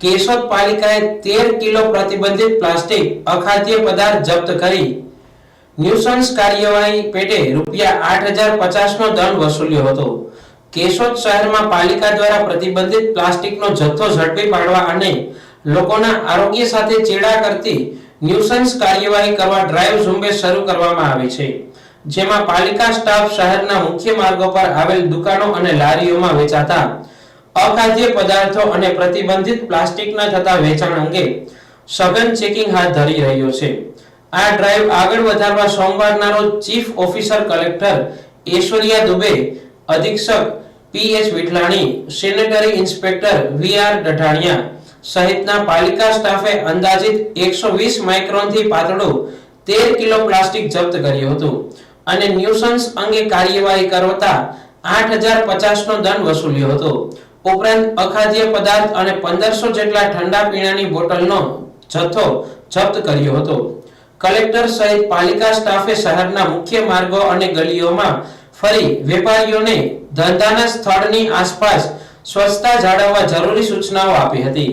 Keshod પાલિકાએ 13 kilo પ્રતિબંધિત plastic અખાદ્ય પદાર્થ જપ્ત કરી ન્યુસન્સ કાર્યવાહી પેટે રૂપિયા 8,050 નો દંડ વસૂલ્યો હતો। કેશોદ શહેરમાં પાલિકા દ્વારા પ્રતિબંધિત પ્લાસ્ટિકનો જથ્થો ઝડપી પાડવા અને લોકોના આરોગ્ય સાથે ચેડા કરતી ન્યુસન્સ કાર્યવાહી કરવા ડ્રાઈવ ઝુંબેશ શરૂ કરવામાં આવી છે, જેમાં પાલિકા સ્ટાફ શહેરના મુખ્ય માર્ગો પર આવેલ દુકાનો અને લારીઓમાં વેચાતા અખાદ્ય પદાર્થો અને પ્રતિબંધિત પ્લાસ્ટિકના થતા વેચાણ અંગે સઘન ચેકિંગ હાથ ધરી રહ્યો છે। આ ડ્રાઈવ આગળ વધારવા સોમવારના રોજ chief officer collector Aishwarya Dubey, અધિક્ષક PH Vithalani, sanitary inspector VR Dadhaniya સહિતના પાલિકા સ્ટાફે અંદાજિત 120 માઇક્રોનથી પાતળું 13 કિલો પ્લાસ્ટિક જપ્ત કર્યું હતું અને ન્યુસન્સ અંગે કાર્યવાહી કરતા 8,050 નો દંડ વસૂલ્યો હતો। ઉપરાંત અખાદ્ય પદાર્થ અને 1500 જેટલા ઠંડા પીણાની બોટલનો જથ્થો જપ્ત કર્યો હતો। કલેક્ટર સહિત પાલિકા સ્ટાફે શહેરના મુખ્ય માર્ગો અને ગલીઓમાં ફરી વેપારીઓને ધંધાના સ્થળની આસપાસ સ્વચ્છતા જાળવવા જરૂરી સૂચનાઓ આપી હતી।